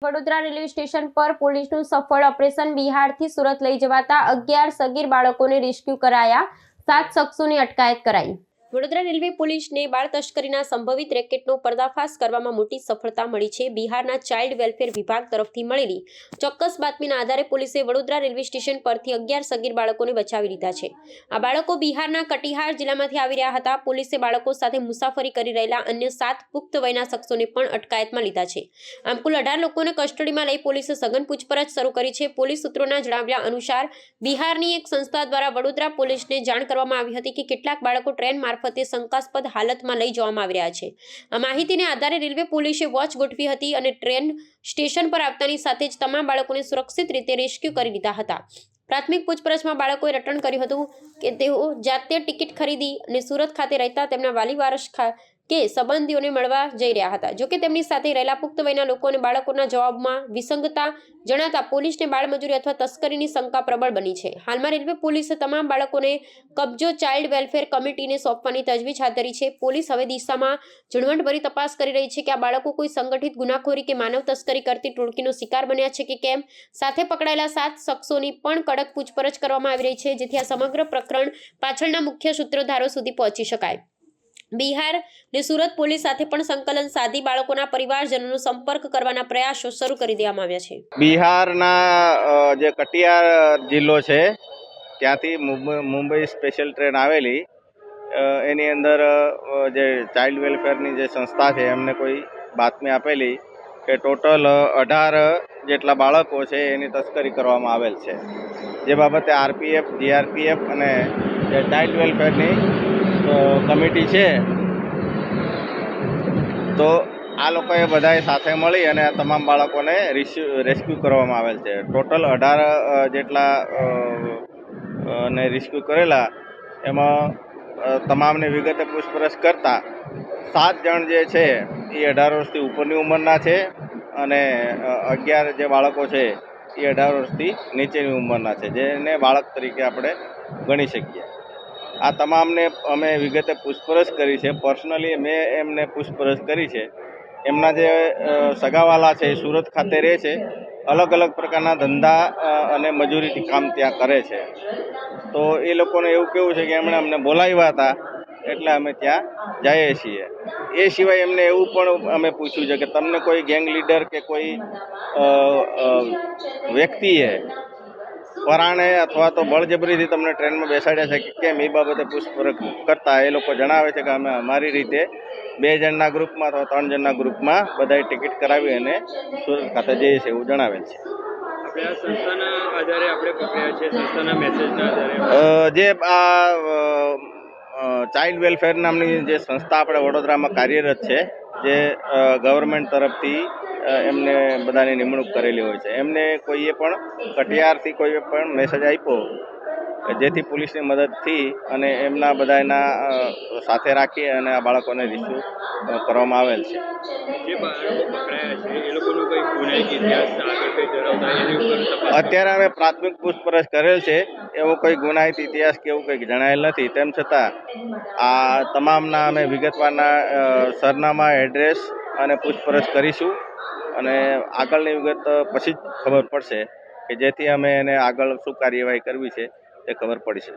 Vadodara railway station પર પોલીસનું સફળ ઓપરેશન બિહારથી સુરત લઈ જવાતા 11 સગીર બાળકોને રેસ્ક્યુ કરાયા, 7 શખ્સોની અટકાયત કરાઈ। વડોદરા રેલવે પોલીસને બાળ તસ્કરીના સંભવિત રેકેટનો પર્દાફાશ કરવામાં મોટી સફળતા મળી છે। બિહારના ચાઇલ્ડ વેલફેર વિભાગ તરફથી મળેલી ચોક્કસ બાતમીના આધારે પોલીસે વડોદરા રેલવે સ્ટેશન પરથી 11 સગીર બાળકોને બચાવી લીધા છે। આ બાળકો બિહારના કટિહાર જિલ્લામાંથી આવી રહ્યા હતા। પોલીસે બાળકો સાથે મુસાફરી કરી રહેલા અન્ય 7 પુખ્ત વયના શખ્સોને પણ અટકાયતમાં લીધા છે। આમ કુલ 18 લોકોને કસ્ટડીમાં લઈ પોલીસે સઘન પૂછપરછ શરૂ કરી છે। પોલીસ સૂત્રોના જણાવ્યા અનુસાર બિહારની એક સંસ્થા દ્વારા વડોદરા પોલીસને જાણ કરવામાં આવી હતી કે કેટલાક બાળકો ટ્રેન મારફતે શંકાસ્પદ હાલતમાં લઈ જવામાં આવી રહ્યા છે। આ માહિતીને આધારે રેલવે પોલીસે વોચ ગોઠવી હતી અને ટ્રેન સ્ટેશન પર આવતાની સાથે જ તમામ બાળકોને સુરક્ષિત રીતે રેસ્ક્યુ કરી લીધા હતા। પ્રાથમિક પૂછપરછમાં બાળકોએ રટણ કર્યું હતું કે તેઓ જાતે ટિકિટ ખરીદી અને સુરત ખાતે રહેતા તેમના વાલી વારસ કે સંબંધીઓને મળવા જઈ રહ્યા હતા। જોકે તેમની સાથે રહેલા પુખ્ત વયના લોકો અને બાળકોના જવાબમાં વિસંગતતા જણાતા પોલીસને બાળમજૂરી અથવા તસ્કરીની શંકા પ્રબળ બની છે। હાલમાં રેલવે પોલીસે તમામ બાળકોને કબજો ચાઇલ્ડ વેલફેર કમિટીને સોંપવાની તજવીજ હાથ ધરી છે। પોલીસ હવે દિશામાં ઝીણવટભરી તપાસ કરી રહી છે કે આ બાળકો કોઈ સંગઠિત ગુનાખોરી કે માનવ તસ્કરી કરતી ટોળકીનો શિકાર બન્યા છે કે કેમ। સાથે પકડાયેલા 7 શખ્સોની પણ કડક પૂછપરછ કરવામાં આવી રહી છે, જેથી આ સમગ્ર પ્રકરણ પાછળના મુખ્ય સૂત્રધારો સુધી પહોંચી શકાય। બિહાર ને સુરત પોલીસ સાથે પણ સંકલન સાધી બાળકોના પરિવારજનોનો સંપર્ક કરવાના પ્રયાસો શરૂ કરી દેવામાં આવ્યા છે। બિહારના જે કટિહાર જિલ્લો છે ત્યાંથી મુંબઈ સ્પેશિયલ ટ્રેન આવેલી, એની અંદર જે ચાઇલ્ડ વેલફેરની જે સંસ્થા છે એમને કોઈ બાતમી આપેલી કે ટોટલ 18 જેટલા બાળકો છે એની તસ્કરી કરવામાં આવેલ છે। જે બાબતે આરપીએફ, જીઆરપીએફ અને જે ચાઇલ્ડ વેલફેરની કમિટી છે તો આ લોકોએ બધાએ સાથે મળી અને આ તમામ બાળકોને રેસ્ક્યુ કરવામાં આવેલ છે। ટોટલ 18 જેટલા ને રેસ્ક્યુ કરેલા, એમાં તમામને વિગતે પૂછપરછ કરતા 7 જણ જે છે એ 18 વર્ષથી ઉપરની ઉંમરના છે અને 11 જે બાળકો છે એ 18 વર્ષથી નીચેની ઉંમરના છે, જેને બાળક તરીકે આપણે ગણી શકીએ। આ તમામને અમે વિગતે પૂછપરછ કરી છે। પર્સનલી મેં એમને પૂછપરછ કરી છે। એમના જે સગાવાલા છે એ સુરત ખાતે રહે છે, અલગ અલગ પ્રકારના ધંધા અને મજૂરીથી કામ ત્યાં કરે છે। તો એ લોકોને એવું કેવું છે કે એમણે અમને બોલાવ્યા હતા એટલે અમે ત્યાં જઈએ છીએ। એ સિવાય એમને એવું પણ અમે પૂછ્યું છે કે તમને કોઈ ગેંગ લીડર કે કોઈ વ્યક્તિએ પરાણે અથવા તો બળજબરીથી તમને ટ્રેનમાં બેસાડ્યા છે કે કેમ, એ બાબતે પૂછપરછ કરતા એ લોકો જણાવે છે કે અમે અમારી રીતે 2 જણના ગ્રુપમાં અથવા 3 જણના ગ્રુપમાં બધાએ ટિકિટ કરાવી અને સુરત ખાતે જઈએ છીએ એવું જણાવેલ છે। આપણે આ સંસ્થાના આધારે આપણે પકડ્યા છે, સંસ્થાના મેસેજના આધારે જે ચાઇલ્ડ વેલફેર નામની જે સંસ્થા આપણે વડોદરામાં કાર્યરત છે, જે ગવર્મેન્ટ તરફથી એમને બધાની નિમણૂક કરેલી હોય છે, એમને કોઈએ પણ કટિહારથી કોઈએ પણ મેસેજ આપ્યો જેથી પોલીસની મદદથી અને એમના બધાના સાથે રાખી અને આ બાળકોને રેસ્ક્યુ કરવામાં આવેલ છે। જે બાળકો પકડાયા છે એ લોકોનો કંઈ ગુનાહિત ઇતિહાસ આગળ કંઈ ધરાવતા એની ઉપર તપાસ અત્યારે અમે પ્રાથમિક પૂછપરછ કરેલ છે, એવો કોઈ ગુનાહિત ઇતિહાસ કે એવું કંઈક જણાયેલ નથી। તેમ છતાં આ તમામના અમે વિગતવારના સરનામા, એડ્રેસ અને પૂછપરછ કરીશું અને આગળની વિગત પછી જ ખબર પડશે કે જેથી અમે એને આગળ શું કાર્યવાહી કરવી છે તે ખબર પડી શકે।